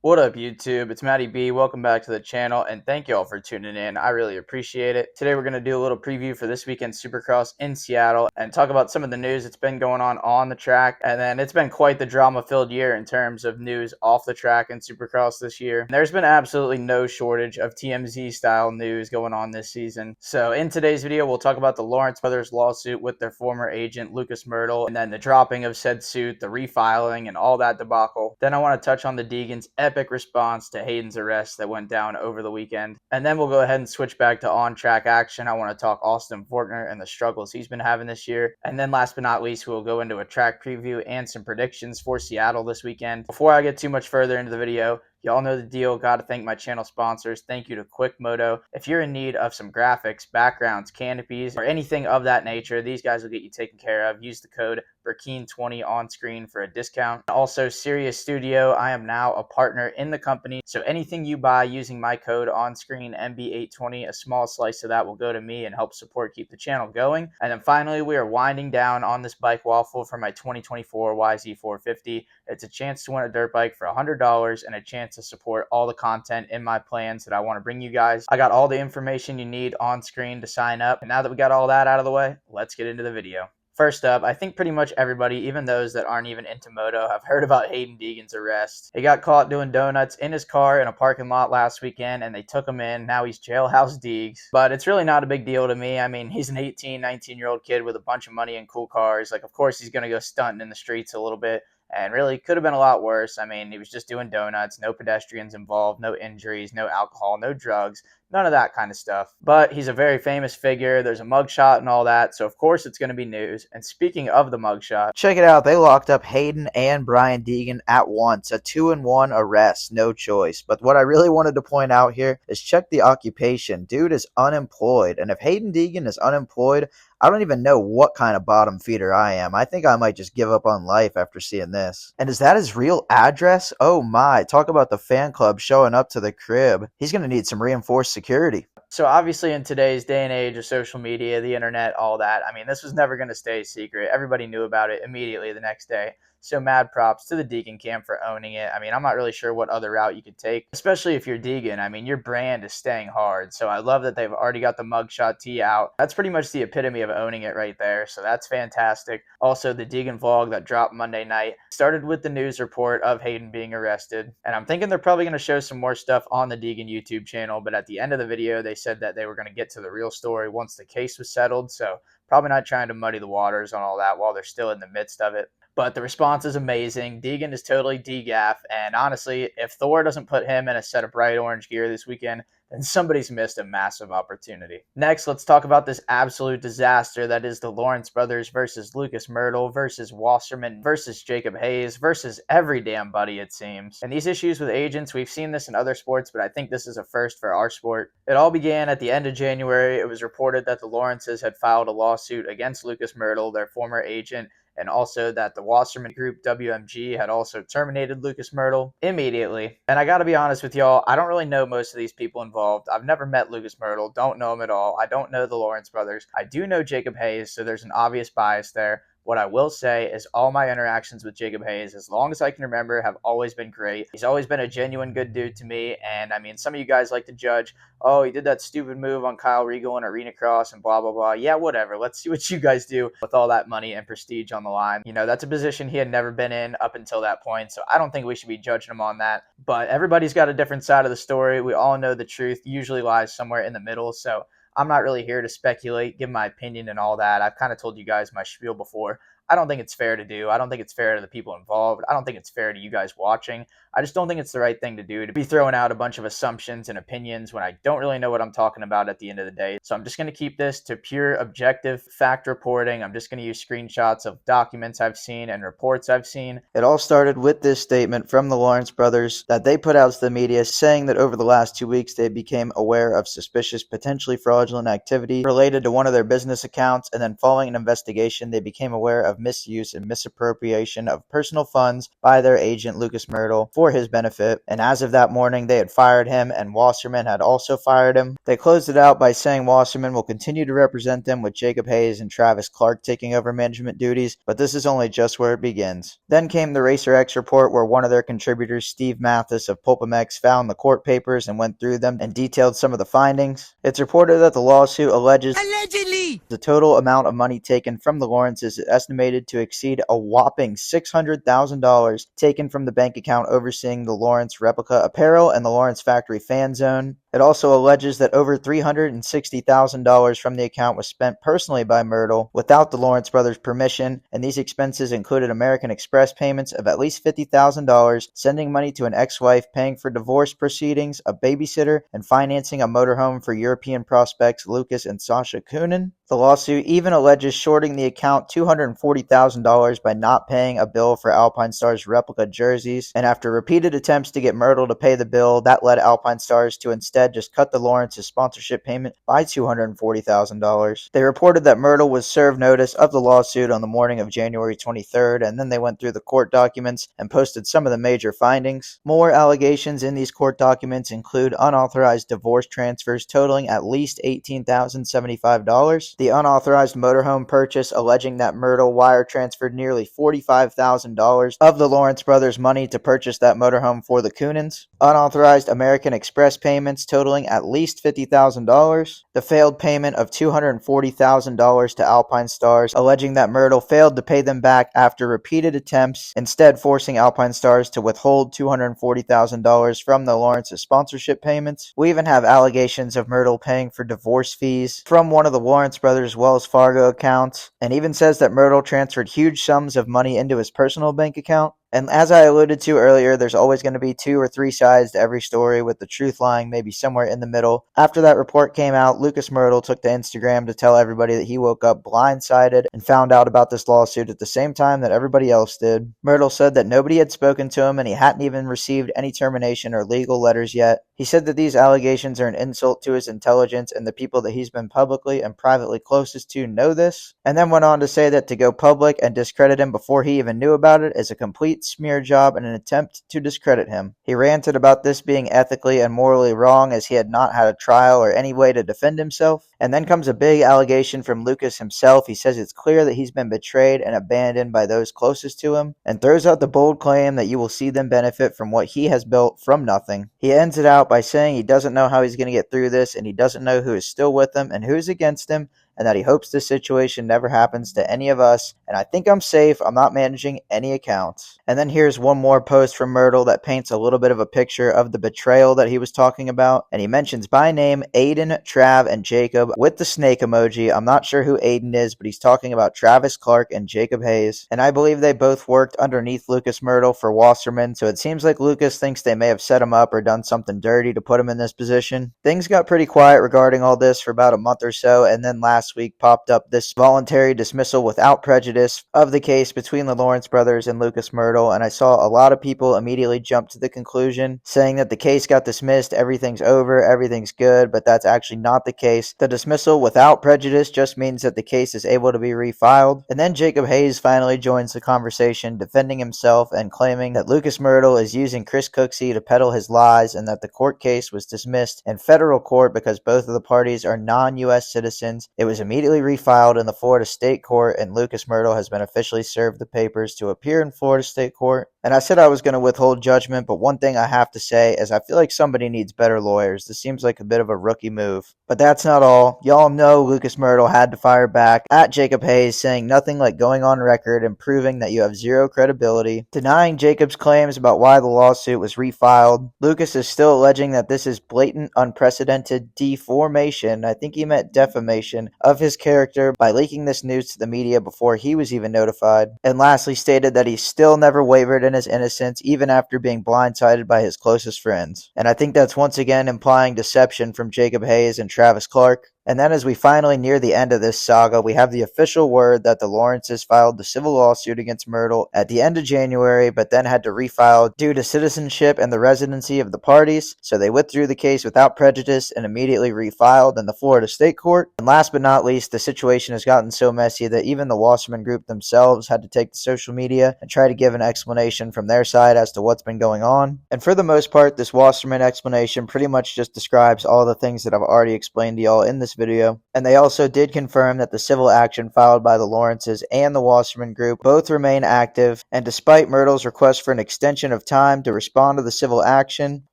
What up, YouTube? It's Matty B. Welcome back to the channel, and thank you all for tuning in. I really appreciate it. Today, we're going to do a little preview for this weekend's Supercross in Seattle and talk about some of the news that's been going on the track. And then it's been quite the drama-filled year in terms of news off the track in Supercross this year. There's been absolutely no shortage of TMZ-style news going on this season. So in today's video, we'll talk about the Lawrence brothers lawsuit with their former agent, Lucas Myrtle, and then the dropping of said suit, the refiling, and all that debacle. Then I want to touch on the Deegan's epic response to Hayden's arrest that went down over the weekend. And then we'll go ahead and switch back to on-track action. I want to talk Austin Forkner and the struggles he's been having this year. And then last but not least, we'll go into a track preview and some predictions for Seattle this weekend. Before I get too much further into the video, y'all know the deal. Got to thank my channel sponsors. Thank you to Quick Moto. If you're in need of some graphics, backgrounds, canopies, or anything of that nature, these guys will get you taken care of. Use the code Burkeen20 on screen for a discount. Also, Sirius Studio. I am now a partner in the company, so anything you buy using my code on screen MB820, a small slice of that will go to me and help support keep the channel going. And then finally, we are winding down on this bike waffle for my 2024 YZ450. It's a chance to win a dirt bike for $100 and a chance to support all the content in my plans that I want to bring you guys. I got all the information you need on screen to sign up. And now that we got all that out of the way, let's get into the video. First up, I think pretty much everybody, even those that aren't even into moto, have heard about Hayden Deegan's arrest. He got caught doing donuts in his car in a parking lot last weekend, and they took him in. Now he's jailhouse Deegs. But it's really not a big deal to me. I mean, he's an 18, 19-year-old kid with a bunch of money and cool cars. Like, of course he's going to go stunting in the streets a little bit. And really could have been a lot worse. I mean, he was just doing donuts, no pedestrians involved, no injuries, no alcohol, no drugs, none of that kind of stuff. But he's a very famous figure. There's a mugshot and all that, so of course it's going to be news. And speaking of the mugshot, check it out. They locked up Hayden and Brian Deegan at once. A 2-in-1 arrest, no choice. But what I really wanted to point out here is check the occupation. Dude is unemployed. And if Hayden Deegan is unemployed, I don't even know what kind of bottom feeder I am. I think I might just give up on life after seeing this. And is that his real address? Oh my, talk about the fan club showing up to the crib. He's going to need some reinforced security. So obviously in today's day and age of social media, the internet, all that, I mean, this was never going to stay secret. Everybody knew about it immediately the next day. So mad props to the Deegan camp for owning it. I mean, I'm not really sure what other route you could take, especially if you're Deegan. I mean, your brand is staying hard. So I love that they've already got the mugshot tee out. That's pretty much the epitome of owning it right there. So that's fantastic. Also, the Deegan vlog that dropped Monday night started with the news report of Hayden being arrested. And I'm thinking they're probably going to show some more stuff on the Deegan YouTube channel. But at the end of the video, they said that they were going to get to the real story once the case was settled. So probably not trying to muddy the waters on all that while they're still in the midst of it. But the response is amazing. Deegan is totally DGAF. And honestly, if Thor doesn't put him in a set of bright orange gear this weekend, then somebody's missed a massive opportunity. Next, let's talk about this absolute disaster that is the Lawrence brothers versus Lucas Myrtle versus Wasserman versus Jacob Hayes versus every damn buddy, it seems. And these issues with agents, we've seen this in other sports, but I think this is a first for our sport. It all began at the end of January. It was reported that the Lawrences had filed a lawsuit against Lucas Myrtle, their former agent, and also that the Wasserman Group WMG had also terminated Lucas Myrtle immediately. And I gotta be honest with y'all, I don't really know most of these people involved. I've never met Lucas Myrtle, don't know him at all. I don't know the Lawrence brothers. I do know Jacob Hayes, so there's an obvious bias there. What I will say is all my interactions with Jacob Hayes, as long as I can remember, have always been great. He's always been a genuine good dude to me. And I mean, some of you guys like to judge, oh, he did that stupid move on Kyle Regal in Arena Cross and blah, blah, blah. Yeah, whatever. Let's see what you guys do with all that money and prestige on the line. You know, that's a position he had never been in up until that point. So I don't think we should be judging him on that. But everybody's got a different side of the story. We all know the truth usually lies somewhere in the middle. So I'm not really here to speculate, give my opinion and all that. I've kind of told you guys my spiel before. I don't think it's fair to do. I don't think it's fair to the people involved. I don't think it's fair to you guys watching. I just don't think it's the right thing to do, to be throwing out a bunch of assumptions and opinions when I don't really know what I'm talking about at the end of the day. So I'm just going to keep this to pure objective fact reporting. I'm just going to use screenshots of documents I've seen and reports I've seen. It all started with this statement from the Lawrence brothers that they put out to the media saying that over the last 2 weeks they became aware of suspicious, potentially fraudulent fraudulent activity related to one of their business accounts, and then following an investigation, they became aware of misuse and misappropriation of personal funds by their agent Lucas Myrtle for his benefit. And as of that morning, they had fired him, and Wasserman had also fired him. They closed it out by saying Wasserman will continue to represent them with Jacob Hayes and Travis Clark taking over management duties, but this is only just where it begins. Then came the Racer X report, where one of their contributors, Steve Mathis of Pulpamex, found the court papers and went through them and detailed some of the findings. It's reported that the lawsuit allegedly the total amount of money taken from the Lawrences is estimated to exceed a whopping $600,000 taken from the bank account overseeing the Lawrence replica apparel and the Lawrence factory fan zone. It also alleges that over $360,000 from the account was spent personally by Myrtle without the Lawrence brothers' permission, and these expenses included American Express payments of at least $50,000, sending money to an ex-wife, paying for divorce proceedings, a babysitter, and financing a motorhome for European prospects Lucas and Sasha Kunin. The lawsuit even alleges shorting the account $240,000 by not paying a bill for Alpine Stars replica jerseys, and after repeated attempts to get Myrtle to pay the bill, that led Alpine Stars to instead just cut the Lawrence's sponsorship payment by $240,000. They reported that Myrtle was served notice of the lawsuit on the morning of January 23rd, and then they went through the court documents and posted some of the major findings. More allegations in these court documents include unauthorized divorce transfers totaling at least $18,075, the unauthorized motorhome purchase alleging that Myrtle wire transferred nearly $45,000 of the Lawrence brothers' money to purchase that motorhome for the Kunins, unauthorized American Express payments totaling at least $50,000, the failed payment of $240,000 to Alpine Stars, alleging that Myrtle failed to pay them back after repeated attempts, instead forcing Alpine Stars to withhold $240,000 from the Lawrence's sponsorship payments. We even have allegations of Myrtle paying for divorce fees from one of the Lawrence brothers' Wells Fargo accounts, and even says that Myrtle transferred huge sums of money into his personal bank account. And as I alluded to earlier, there's always going to be 2 or 3 sides to every story, with the truth lying maybe somewhere in the middle. After that report came out, Lucas Myrtle took to Instagram to tell everybody that he woke up blindsided and found out about this lawsuit at the same time that everybody else did. Myrtle said that nobody had spoken to him and he hadn't even received any termination or legal letters yet. He said that these allegations are an insult to his intelligence, and the people that he's been publicly and privately closest to know this, and then went on to say that to go public and discredit him before he even knew about it is a complete smear job and an attempt to discredit him. He ranted about this being ethically and morally wrong, as he had not had a trial or any way to defend himself. And then comes a big allegation from Lucas himself. He says it's clear that he's been betrayed and abandoned by those closest to him, and throws out the bold claim that you will see them benefit from what he has built from nothing. He ends it out by saying he doesn't know how he's going to get through this, and he doesn't know who is still with him and who is against him, and that he hopes this situation never happens to any of us, and I think I'm safe. I'm not managing any accounts. And then here's one more post from Myrtle that paints a little bit of a picture of the betrayal that he was talking about, and he mentions by name Aiden, Trav, and Jacob with the snake emoji. I'm not sure who Aiden is, but he's talking about Travis Clark and Jacob Hayes, and I believe they both worked underneath Lucas Myrtle for Wasserman, so it seems like Lucas thinks they may have set him up or done something dirty to put him in this position. Things got pretty quiet regarding all this for about a month or so, and then last week popped up this voluntary dismissal without prejudice of the case between the Lawrence brothers and Lucas Myrtle, and I saw a lot of people immediately jump to the conclusion saying that the case got dismissed, everything's over, everything's good, but that's actually not the case. The dismissal without prejudice just means that the case is able to be refiled. And then Jacob Hayes finally joins the conversation, defending himself and claiming that Lucas Myrtle is using Chris Cooksey to peddle his lies, and that the court case was dismissed in federal court because both of the parties are non-U.S. citizens. It was immediately refiled in the Florida State Court, and Lucas Myrtle has been officially served the papers to appear in Florida State Court. And I said I was going to withhold judgment, but one thing I have to say is I feel like somebody needs better lawyers. This seems like a bit of a rookie move. But that's not all. Y'all know Lucas Myrtle had to fire back at Jacob Hayes, saying nothing like going on record and proving that you have zero credibility, denying Jacob's claims about why the lawsuit was refiled. Lucas is still alleging that this is blatant, unprecedented deformation, I think he meant defamation, of his character by leaking this news to the media before he was even notified. And lastly stated that he still never wavered in his innocence, even after being blindsided by his closest friends. And I think that's once again implying deception from Jacob Hayes and Travis Clark. And then as we finally near the end of this saga, we have the official word that the Lawrences filed the civil lawsuit against Myrtle at the end of January, but then had to refile due to citizenship and the residency of the parties. So they withdrew the case without prejudice and immediately refiled in the Florida State Court. And last but not least, the situation has gotten so messy that even the Wasserman Group themselves had to take to social media and try to give an explanation from their side as to what's been going on. And for the most part, this Wasserman explanation pretty much just describes all the things that I've already explained to y'all in this video. And they also did confirm that the civil action filed by the Lawrences and the Wasserman Group both remain active, and despite Myrtle's request for an extension of time to respond to the civil action,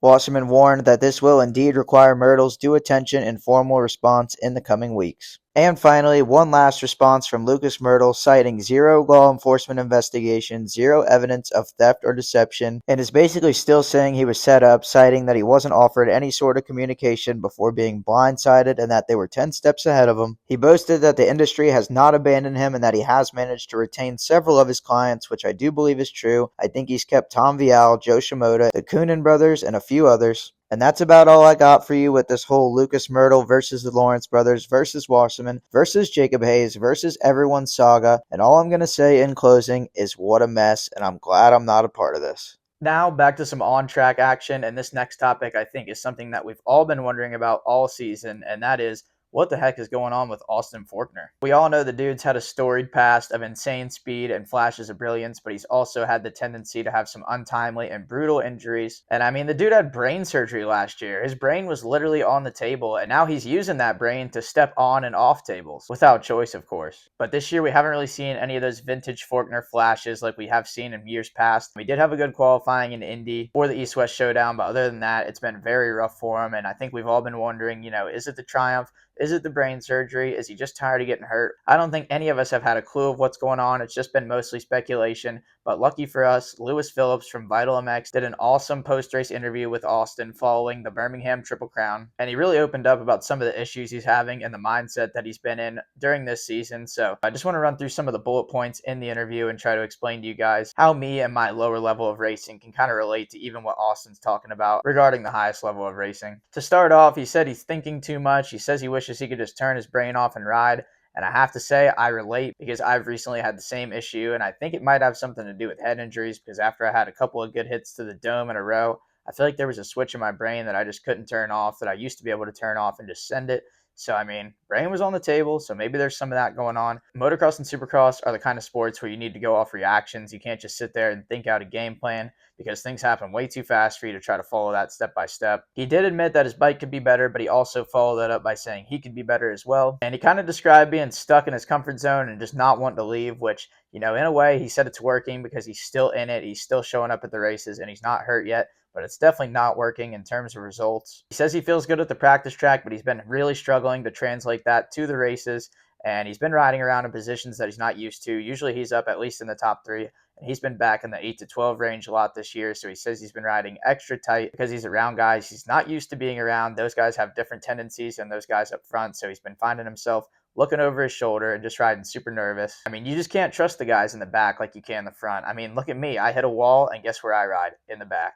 Wasserman warned that this will indeed require Myrtle's due attention and formal response in the coming weeks. And finally, one last response from Lucas Myrtle, citing zero law enforcement investigation, zero evidence of theft or deception, and is basically still saying he was set up, citing that he wasn't offered any sort of communication before being blindsided and that they were 10 steps ahead of him. He boasted that the industry has not abandoned him and that he has managed to retain several of his clients, which I do believe is true. I think he's kept Tom Vial, Joe Shimoda, the Coonan brothers, and a few others. And that's about all I got for you with this whole Lucas Myrtle versus the Lawrence brothers versus Wasserman versus Jacob Hayes versus everyone saga. And all I'm going to say in closing is what a mess, and I'm glad I'm not a part of this. Now back to some on-track action, and this next topic I think is something that we've all been wondering about all season, and that is, what the heck is going on with Austin Forkner? We all know the dude's had a storied past of insane speed and flashes of brilliance, but he's also had the tendency to have some untimely and brutal injuries. And I mean, the dude had brain surgery last year. His brain was literally on the table, and now he's using that brain to step on and off tables, without choice, of course. But this year, we haven't really seen any of those vintage Forkner flashes like we have seen in years past. We did have a good qualifying in Indy for the East-West Showdown, but other than that, it's been very rough for him, and I think we've all been wondering, is it the Triumph? Is it the brain surgery? Is he just tired of getting hurt? I don't think any of us have had a clue of what's going on. It's just been mostly speculation. But lucky for us, Lewis Phillips from Vital MX did an awesome post-race interview with Austin following the Birmingham Triple Crown. And he really opened up about some of the issues he's having and the mindset that he's been in during this season. So I just want to run through some of the bullet points in the interview and try to explain to you guys how me and my lower level of racing can kind of relate to even what Austin's talking about regarding the highest level of racing. To start off, he said he's thinking too much. He says he wishes he could just turn his brain off and ride. And I have to say, I relate because I've recently had the same issue, and I think it might have something to do with head injuries because after I had a couple of good hits to the dome in a row, I feel like there was a switch in my brain that I just couldn't turn off that I used to be able to turn off and just send it. So, I mean, brain was on the table, so maybe there's some of that going on. Motocross and supercross are the kind of sports where you need to go off reactions. You can't just sit there and think out a game plan because things happen way too fast for you to try to follow that step by step. He did admit that his bike could be better, but he also followed that up by saying he could be better as well. And he kind of described being stuck in his comfort zone and just not wanting to leave, which, in a way, he said it's working because he's still in it. He's still showing up at the races and he's not hurt yet. But it's definitely not working in terms of results. He says he feels good at the practice track, but he's been really struggling to translate that to the races, and he's been riding around in positions that he's not used to. Usually he's up at least in the top 3, and he's been back in the 8 to 12 range a lot this year, so he says he's been riding extra tight because he's around guys he's not used to being around. Those guys have different tendencies than those guys up front, so he's been finding himself looking over his shoulder and just riding super nervous. I mean, you just can't trust the guys in the back like you can the front. I mean, look at me. I hit a wall, and guess where I ride? In the back.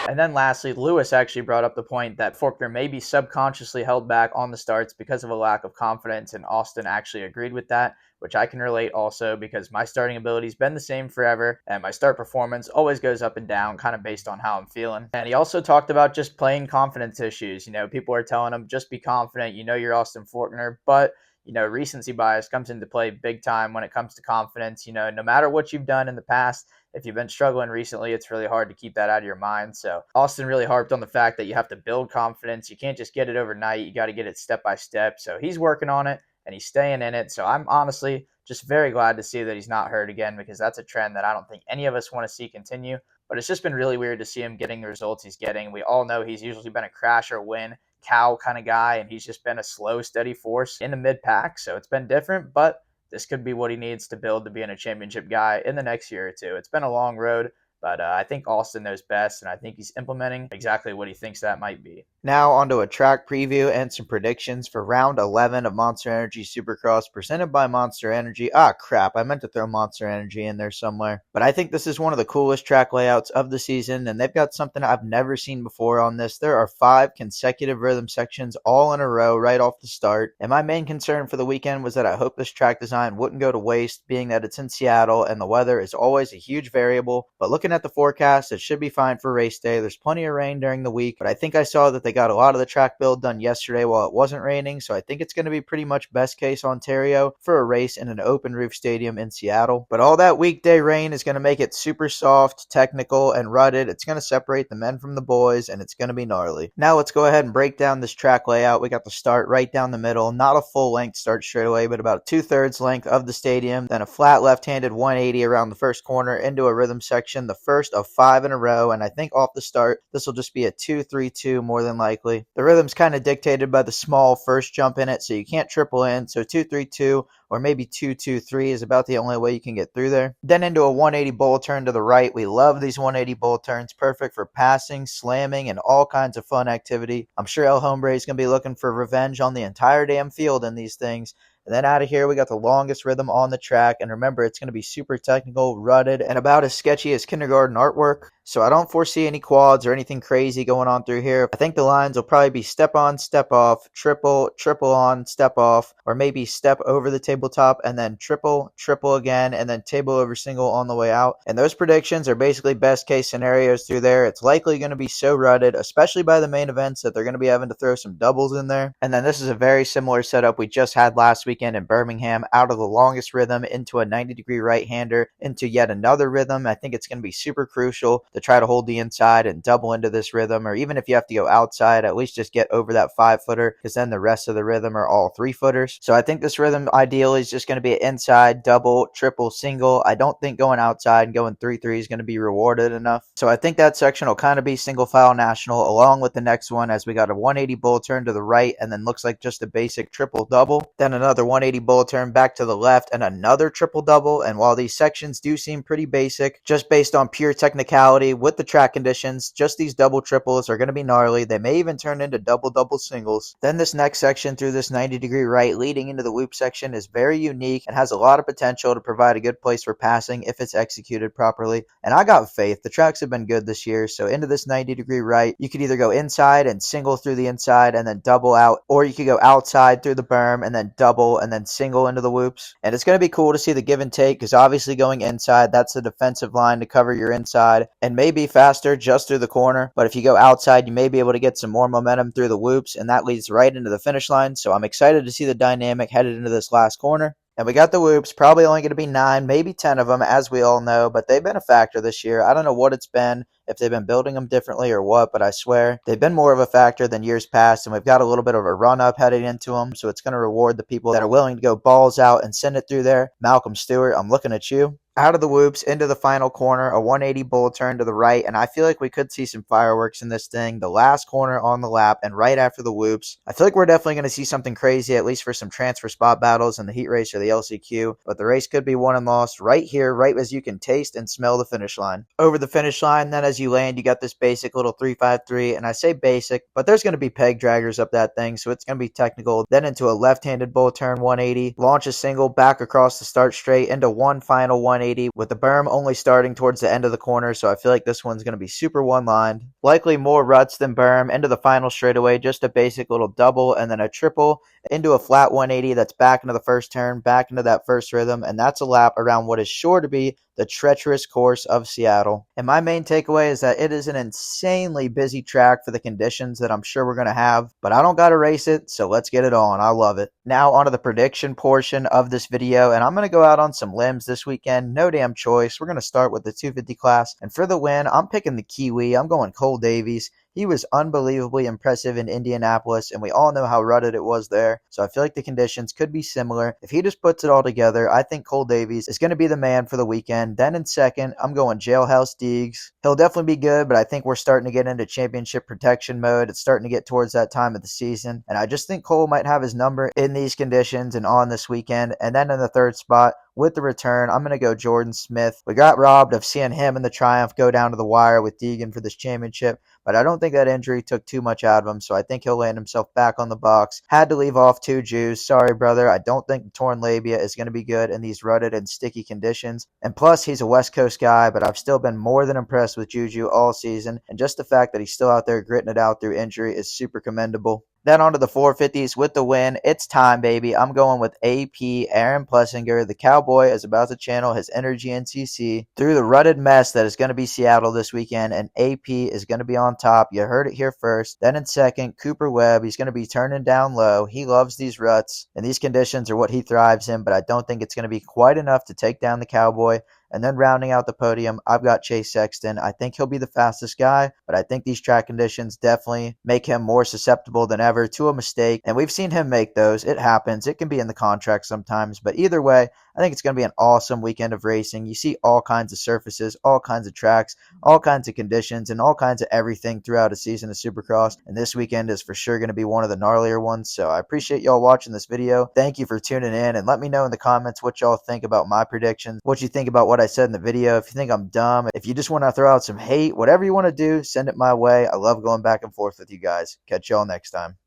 And then lastly, Lewis actually brought up the point that Forkner may be subconsciously held back on the starts because of a lack of confidence, and Austin actually agreed with that, which I can relate also because my starting ability's been the same forever, and my start performance always goes up and down kind of based on how I'm feeling. And he also talked about just plain confidence issues. People are telling him, just be confident, you're Austin Forkner, but recency bias comes into play big time when it comes to confidence. No matter what you've done in the past, if you've been struggling recently, it's really hard to keep that out of your mind. So Austin really harped on the fact that you have to build confidence. You can't just get it overnight. You got to get it step by step. So he's working on it and he's staying in it. So I'm honestly just very glad to see that he's not hurt again because that's a trend that I don't think any of us want to see continue. But it's just been really weird to see him getting the results he's getting. We all know he's usually been a crash or win cow kind of guy, and he's just been a slow, steady force in the mid-pack. So it's been different, but this could be what he needs to build to being a championship guy in the next year or two. It's been a long road, But I think Austin knows best, and I think he's implementing exactly what he thinks that might be. Now onto a track preview and some predictions for round 11 of Monster Energy Supercross presented by Monster Energy. Ah, crap, I meant to throw Monster Energy in there somewhere. But I think this is one of the coolest track layouts of the season, and they've got something I've never seen before on this. There are 5 consecutive rhythm sections all in a row right off the start, and my main concern for the weekend was that I hope this track design wouldn't go to waste, being that it's in Seattle and the weather is always a huge variable. But looking at the forecast, it should be fine for race day. There's plenty of rain during the week, but I think I saw that they got a lot of the track build done yesterday while it wasn't raining, so I think it's going to be pretty much best case Ontario for a race in an open roof stadium in Seattle. But all that weekday rain is going to make it super soft, technical, and rutted. It's going to separate the men from the boys, and it's going to be gnarly. Now let's go ahead and break down this track layout. We got the start right down the middle, not a full length start straightaway, but about 2/3 length of the stadium, then a flat left-handed 180 around the first corner into a rhythm section, the first of 5 in a row, and I think off the start this will just be a 2-3-2 more than likely. The rhythm's kind of dictated by the small first jump in it, so you can't triple in, so 2-3-2 or maybe 2-2-3 is about the only way you can get through there. Then into a 180 bull turn to the right. We love these 180 bull turns, perfect for passing, slamming, and all kinds of fun activity. I'm sure El Hombre is going to be looking for revenge on the entire damn field in these things. And then out of here, we got the longest rhythm on the track. And remember, it's going to be super technical, rutted, and about as sketchy as kindergarten artwork. So I don't foresee any quads or anything crazy going on through here. I think the lines will probably be step on, step off, triple, triple on, step off, or maybe step over the tabletop and then triple, triple again, and then table over single on the way out. And those predictions are basically best case scenarios through there. It's likely going to be so rutted, especially by the main events, that they're going to be having to throw some doubles in there. And then this is a very similar setup we just had last weekend in Birmingham, out of the longest rhythm into a 90-degree right-hander into yet another rhythm. I think it's going to be super crucial to try to hold the inside and double into this rhythm, or even if you have to go outside, at least just get over that 5-footer, because then the rest of the rhythm are all 3-footers. So I think this rhythm ideally is just going to be an inside, double, triple, single. I don't think going outside and going 3-3 is going to be rewarded enough. So I think that section will kind of be single file national along with the next one, as we got a 180 bull turn to the right and then looks like just a basic triple double, then another 180 bull turn back to the left and another triple double. And while these sections do seem pretty basic, just based on pure technicality with the track conditions, just these double triples are going to be gnarly. They may even turn into double singles. Then this next section through this 90-degree right leading into the loop section is very unique and has a lot of potential to provide a good place for passing if it's executed properly. And I got faith. The tracks have been good this year, so into this 90-degree right, you could either go inside and single through the inside and then double out, or you could go outside through the berm and then double and then single into the loops. And it's going to be cool to see the give and take, because obviously going inside, that's the defensive line to cover your inside and maybe faster just through the corner. But if you go outside, you may be able to get some more momentum through the loops, and that leads right into the finish line. So I'm excited to see the dynamic headed into this last corner. And we got the loops, probably only going to be 9, maybe 10 of them, as we all know, but they've been a factor this year. I don't know what it's been, if they've been building them differently or what, but I swear they've been more of a factor than years past, and we've got a little bit of a run-up heading into them, so it's going to reward the people that are willing to go balls out and send it through there. Malcolm Stewart, I'm looking at you. Out of the whoops into the final corner, a 180 bull turn to the right, and I feel like we could see some fireworks in this thing. The last corner on the lap and right after the whoops, I feel like we're definitely going to see something crazy, at least for some transfer spot battles in the heat race or the LCQ, but the race could be won and lost right here, right as you can taste and smell the finish line. Over the finish line, then as you land, you got this basic little 3-5-3, and I say basic, but there's going to be peg draggers up that thing, so it's going to be technical. Then into a left-handed bull turn 180, launch a single back across the start straight into one final 180, with the berm only starting towards the end of the corner, so I feel like this one's going to be super one-lined. Likely more ruts than berm. Into the final straightaway, just a basic little double and then a triple into a flat 180 that's back into the first turn, back into that first rhythm, and that's a lap around what is sure to be the treacherous course of Seattle. And my main takeaway is that it is an insanely busy track for the conditions that I'm sure we're going to have, but I don't got to race it, so let's get it on. I love it. Now onto the prediction portion of this video, and I'm going to go out on some limbs this weekend. No damn choice. We're going to start with the 250 class, and for the win, I'm picking the Kiwi. I'm going Cole Davies. He was unbelievably impressive in Indianapolis, and we all know how rutted it was there, so I feel like the conditions could be similar. If he just puts it all together, I think Cole Davies is going to be the man for the weekend. Then in second, I'm going Jailhouse Deegs. He'll definitely be good, but I think we're starting to get into championship protection mode. It's starting to get towards that time of the season, and I just think Cole might have his number in these conditions and on this weekend. And then in the third spot, with the return, I'm going to go Jordan Smith. We got robbed of seeing him in the Triumph go down to the wire with Deegan for this championship, but I don't think that injury took too much out of him, so I think he'll land himself back on the box. Had to leave off 2 Jews. Sorry, brother. I don't think the torn labia is going to be good in these rutted and sticky conditions. And plus, he's a West Coast guy, but I've still been more than impressed with Juju all season, and just the fact that he's still out there gritting it out through injury is super commendable. Then onto the 450s with the win. It's time, baby. I'm going with AP, Aaron Plessinger. The Cowboy is about to channel his energy in CC through the rutted mess that is going to be Seattle this weekend, and AP is going to be on top. You heard it here first. Then in second, Cooper Webb. He's going to be turning down low. He loves these ruts, and these conditions are what he thrives in, but I don't think it's going to be quite enough to take down the Cowboy. And then rounding out the podium, I've got Chase Sexton. I think he'll be the fastest guy, but I think these track conditions definitely make him more susceptible than ever to a mistake. And we've seen him make those. It happens. It can be in the contract sometimes. But either way, I think it's going to be an awesome weekend of racing. You see all kinds of surfaces, all kinds of tracks, all kinds of conditions, and all kinds of everything throughout a season of Supercross. And this weekend is for sure going to be one of the gnarlier ones. So I appreciate y'all watching this video. Thank you for tuning in, and let me know in the comments what y'all think about my predictions, what you think about what I said in the video. If you think I'm dumb, if you just want to throw out some hate, whatever you want to do, send it my way. I love going back and forth with you guys. Catch y'all next time.